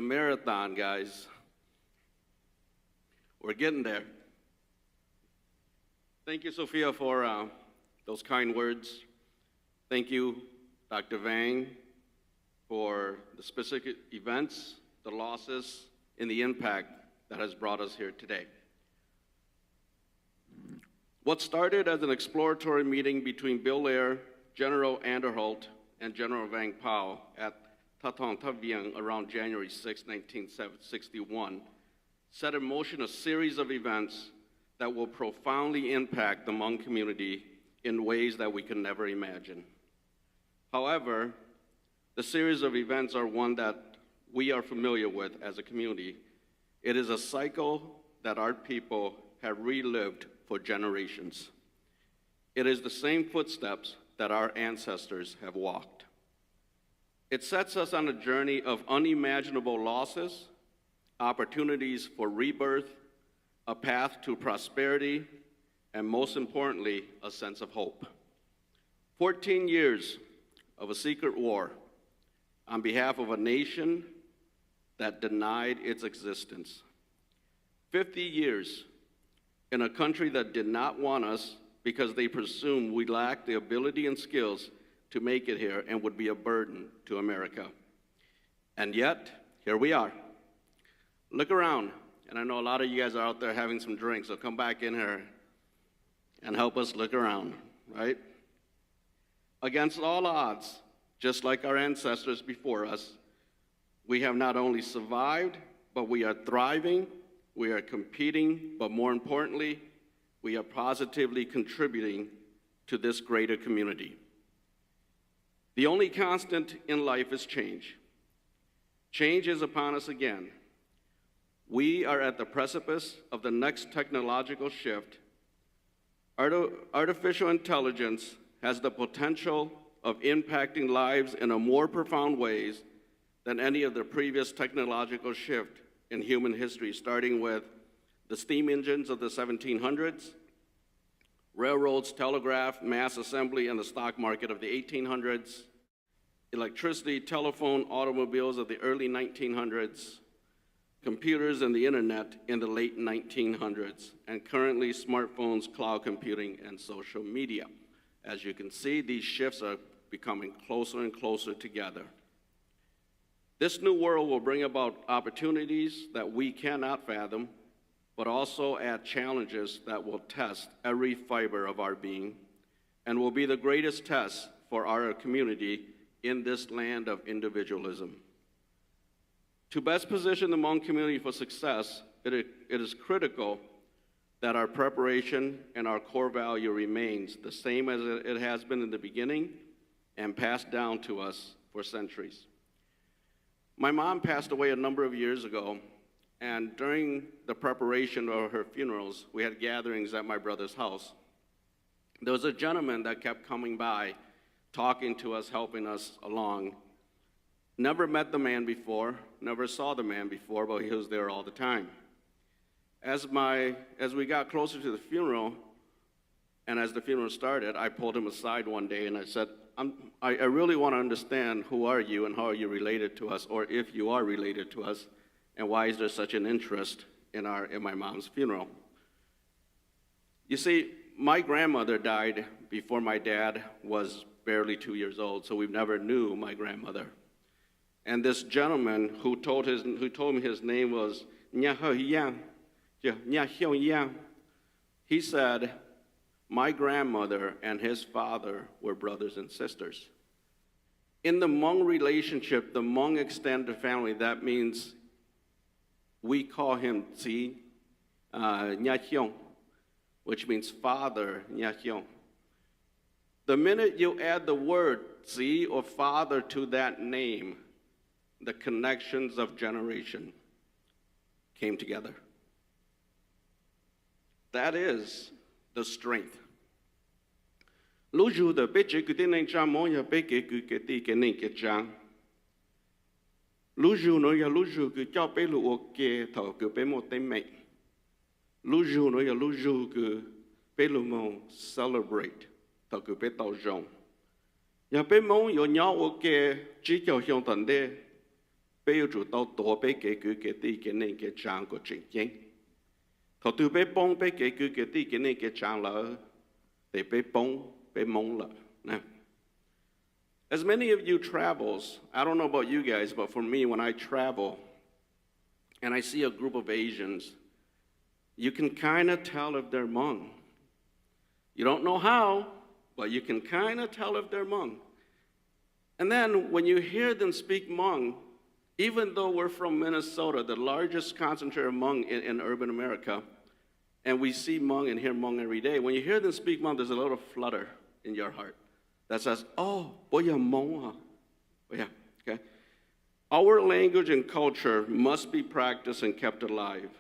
a marathon, guys. We're getting there. Thank you, Sophia, for those kind words. Thank you, Dr. Vang, for the specific events, the losses, and the impact that has brought us here today. What started as an exploratory meeting between Bill Lair, General Anderholt, and General Vang Pao at Tatong Taviang around January 6, 1961, set in motion a series of events that will profoundly impact the Hmong community in ways that we can never imagine. However, the series of events are one that we are familiar with as a community. It is a cycle that our people have relived for generations. It is the same footsteps that our ancestors have walked. It sets us on a journey of unimaginable losses, opportunities for rebirth, a path to prosperity, and most importantly, a sense of hope. 14 years of a secret war on behalf of a nation that denied its existence. 50 years in a country that did not want us because they presumed we lacked the ability and skills to make it here and would be a burden to America. And yet, here we are. Look around, and I know a lot of you guys are out there having some drinks, so come back in here and help us look around, right? Against all odds, just like our ancestors before us, we have not only survived, but we are thriving, we are competing, but more importantly, we are positively contributing to this greater community. The only constant in life is change. Change is upon us again. We are at the precipice of the next technological shift. Artificial intelligence has the potential of impacting lives in a more profound ways than any of the previous technological shift in human history, starting with the steam engines of the 1700s, railroads, telegraph, mass assembly, and the stock market of the 1800s, electricity, telephone, automobiles of the early 1900s, computers and the internet in the late 1900s, and currently smartphones, cloud computing, and social media. As you can see, these shifts are becoming closer and closer together. This new world will bring about opportunities that we cannot fathom, but also add challenges that will test every fiber of our being and will be the greatest test for our community in this land of individualism. To best position the Hmong community for success, it is critical that our preparation and our core value remains the same as it has been in the beginning and passed down to us for centuries. My mom passed away a number of years ago, and during the preparation of her funerals, we had gatherings at my brother's house. There was a gentleman that kept coming by, talking to us, helping us along. Never met the man before, never saw the man before, but he was there all the time. As we got closer to the funeral, and as the funeral started, I pulled him aside one day and I said, I really want to understand who are you and how are you related to us, or if you are related to us, and why is there such an interest in my mom's funeral? You see, my grandmother died before my dad was barely 2 years old, so we never knew my grandmother. And this gentleman who told me his name was Nya Ho Yang, Nya Hyung Yang, he said, my grandmother and his father were brothers and sisters. In the Hmong relationship, the Hmong extended family, that means we call him Tzi Nya Hyung, which means father Nya Hyung. The minute you add the word Tzi or father to that name, the connections of generation came together. That is the strength. Luju the bitch could in Jamoya beke could take a naked jang. Luju no ya luju could job pelu okay talk bemo they make. Luju no ya luju could pelumo celebrate talk betal jong. Ya bemo yo nya okay chico hyong tande. bây giờ chủ tàu tổ bây cái tí cái nên cái trang của chính chính thọ từ bây bông bây cái tí cái nên cái trang là để bây bông bây mông là nè. As many of you travels, I don't know about you guys, but for me, when I travel and I see a group of Asians, you can kind of tell if they're Hmong. You don't know how, but you can kind of tell if they're Hmong. And then when you hear them speak Hmong, even though we're from Minnesota, the largest concentrated Hmong in urban America, and we see Hmong and hear Hmong every day, when you hear them speak Hmong, there's a little flutter in your heart that says, oh, boy, you're Hmong, huh? Oh, yeah, okay. Our language and culture must be practiced and kept alive.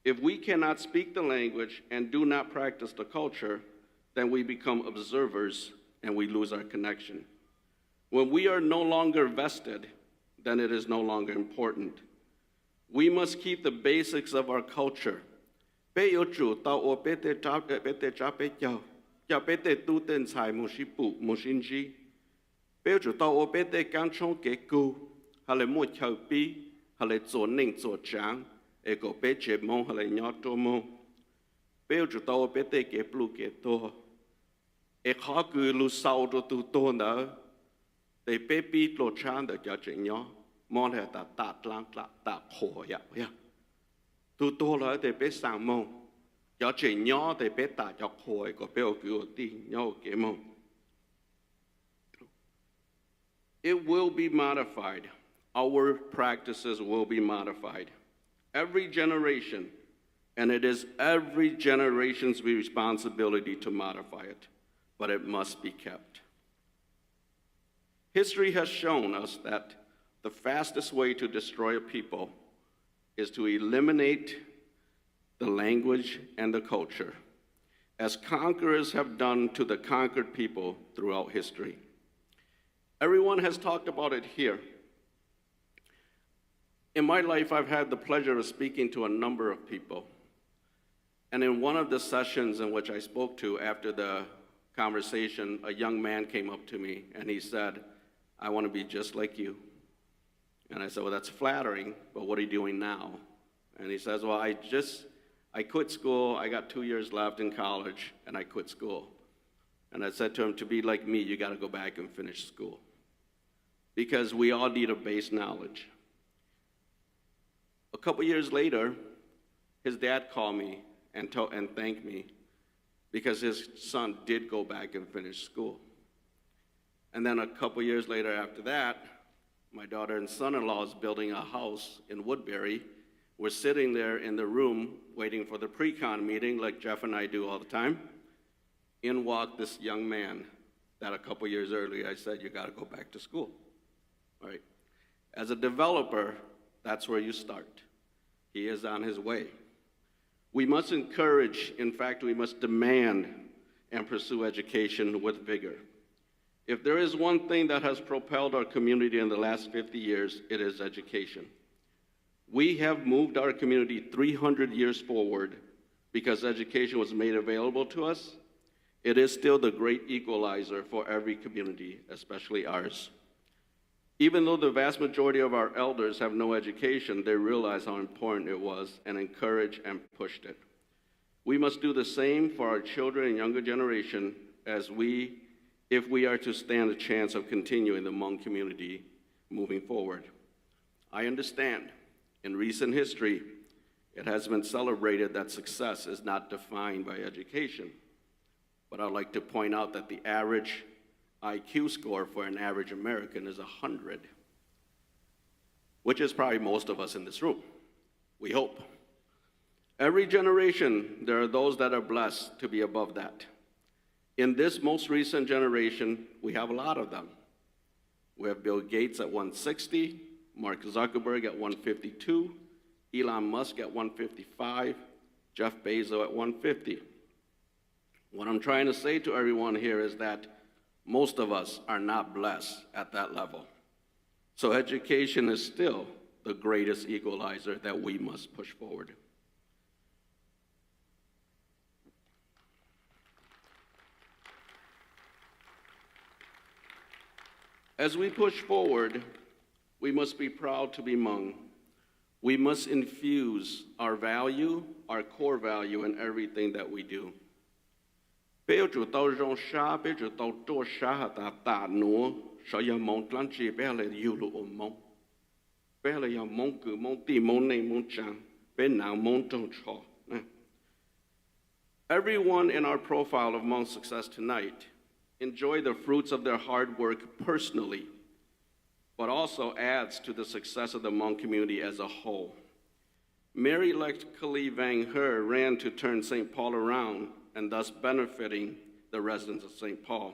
If we cannot speak the language and do not practice the culture, then we become observers and we lose our connection. When we are no longer vested, then it is no longer important. We must keep the basics of our culture. Cho bé tê tu tên xài một sĩ phụ, một sinh gì. Bé chủ tàu ô bé tê căng trong kế cú, hà lệ mua chào bí, hà lệ tổ ninh tổ tráng, ê cổ bé chế mông hà lệ nhỏ trô mông. Bé chủ tàu ô bé tê kế blu kế tô. Ê khó cư lưu sau trô tu tô nở. Tê bé bí lô tráng đỡ cho chế nhỏ, mong hệ ta tạt lăng tạ khổ ya. Tu tô lỡ tê bé sang mông. Cho trẻ nhỏ thì bé ta cho khối của bé cứu tí nhau kế mong. It will be modified. Our practices will be modified. Every generation, and it is every generation's responsibility to modify it, but it must be kept. History has shown us that the fastest way to destroy a people is to eliminate the language and the culture, as conquerors have done to the conquered people throughout history. Everyone has talked about it here. In my life, I've had the pleasure of speaking to a number of people. And in one of the sessions in which I spoke to after the conversation, a young man came up to me and he said, I want to be just like you. And I said, well, that's flattering, but what are you doing now? And he says, well, I quit school, I got 2 years left in college, and I quit school. And I said to him, to be like me, you gotta go back and finish school. Because we all need a base knowledge. A couple years later, his dad called me and thanked me because his son did go back and finish school. And then a couple years later after that, my daughter and son-in-law is building a house in Woodbury. We're sitting there in the room waiting for the pre-con meeting like Jeff and I do all the time. In walked this young man that a couple years earlier I said, you gotta go back to school, right? As a developer, that's where you start. He is on his way. We must encourage, in fact, we must demand and pursue education with vigor. If there is one thing that has propelled our community in the last 50 years, it is education. We have moved our community 300 years forward because education was made available to us. It is still the great equalizer for every community, especially ours. Even though the vast majority of our elders have no education, they realize how important it was and encouraged and pushed it. We must do the same for our children and younger generation if we are to stand a chance of continuing the Hmong community moving forward. I understand. In recent history, it has been celebrated that success is not defined by education. But I'd like to point out that the average IQ score for an average American is 100, which is probably most of us in this room, we hope. Every generation, there are those that are blessed to be above that. In this most recent generation, we have a lot of them. We have Bill Gates at 160, Mark Zuckerberg at 152, Elon Musk at 155, Jeff Bezos at 150. What I'm trying to say to everyone here is that most of us are not blessed at that level. So education is still the greatest equalizer that we must push forward. As we push forward, We must be proud to be Hmong. We must infuse our value, our core value, in everything that we do. Bây giờ tàu rong xa, bây giờ tàu trô xa hả ta nô, sao giờ mong tlan chỉ bây giờ yêu lụ ôm mong. Bây giờ mong cứ mong tì mong này mong chăng, bây nào mong trông cho. Everyone in our profile of Hmong success tonight enjoy the fruits of their hard work personally, but also adds to the success of the Hmong community as a whole. Mayor-elect Kou Vang ran to turn St. Paul around and thus benefiting the residents of St. Paul.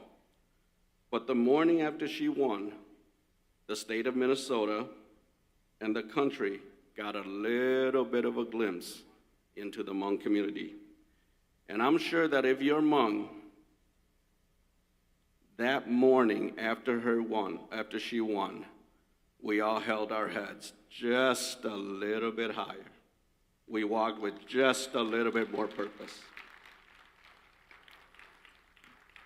But the morning after she won, the state of Minnesota and the country got a little bit of a glimpse into the Hmong community. And I'm sure that if you're Hmong, that morning after she won, we all held our heads just a little bit higher. We walked with just a little bit more purpose.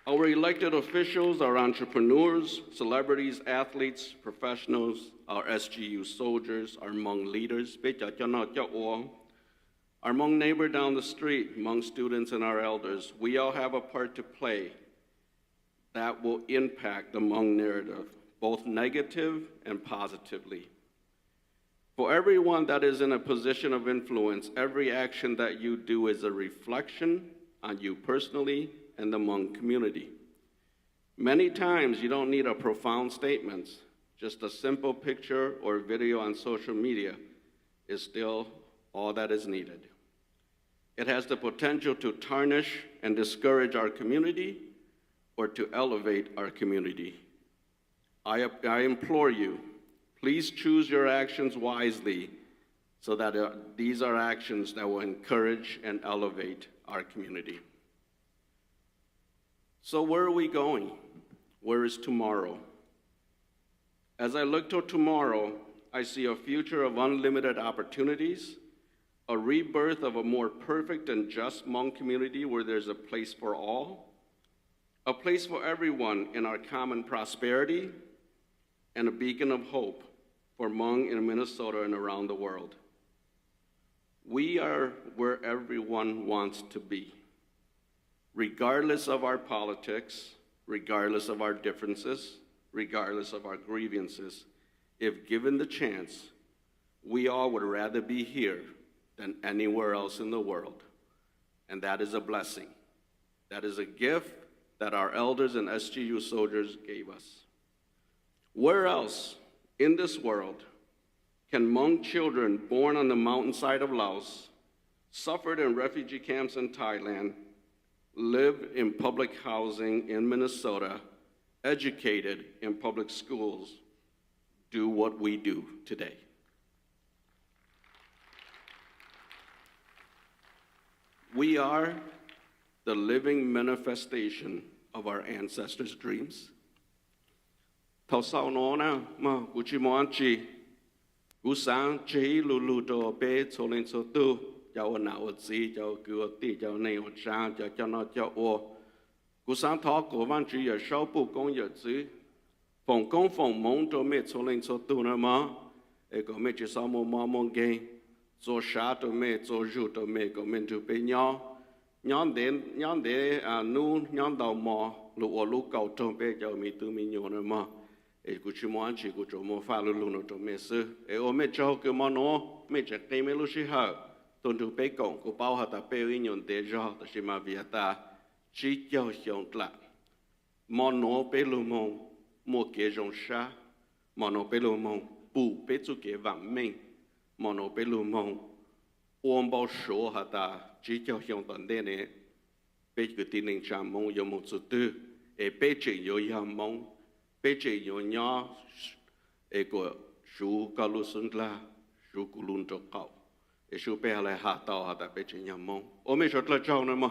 Our elected officials, our entrepreneurs, celebrities, athletes, professionals, our SGU soldiers, our Hmong leaders, our Hmong neighbor down the street, Hmong students, and our elders, we all have a part to play that will impact the Hmong narrative, both negative and positively. For everyone that is in a position of influence, every action that you do is a reflection on you personally and the Hmong community. Many times you don't need a profound statement. Just a simple picture or video on social media is still all that is needed. It has the potential to tarnish and discourage our community or to elevate our community. I implore you, please choose your actions wisely so that these are actions that will encourage and elevate our community. So where are we going? Where is tomorrow? As I look to tomorrow, I see a future of unlimited opportunities, a rebirth of a more perfect and just Hmong community where there's a place for all, a place for everyone in our common prosperity, and a beacon of hope for Hmong in Minnesota and around the world. We are where everyone wants to be. Regardless of our politics, regardless of our differences, regardless of our grievances, if given the chance, we all would rather be here than anywhere else in the world. And that is a blessing. That is a gift that our elders and SGU soldiers gave us. Where else in this world can Hmong children born on the mountainside of Laos, suffered in refugee camps in Thailand, live in public housing in Minnesota, educated in public schools, do what we do today? We are the living manifestation of our ancestors' dreams. Thao sao nó na ma kuchi moanchi usang chei lulu do be cholen so tu chao na o zi chao ku ti chao nei o chang chao chao no chao o kusang tho Kou Vang chi ye shao bu gong ye zi phong gong phong mong do me cholen so tu na ma e go me chi sa mo ma mong ge zo sha do me zo ju do me go men tu pe nya nyan de nu nyan dao mo lu o lu gao tong pe chao mi tu mi nyo na ma e kuchi moanchi ku cho mo fa lu lu no to me se e o me chao ke mo no me che ke me lu shi ha ton tu pe kong ku bao ha ta pe wi nyon de jo ta shi ma via ta chi jiao xiong tla mo no pe lu mo mo ke jong sha mo no pe lu mo bu pe zu ke wang meng mo no pe lu mo ôm bao số ha ta chi jiao xiong tan de ne pe ku tin ning cha mo yo mo zu tu e pe chi yo ya mo pe che yo nya e ko shu ka lu sun la shu ku lun to ka e shu pe la ha ta pe che nya mo o me shot la chao na ma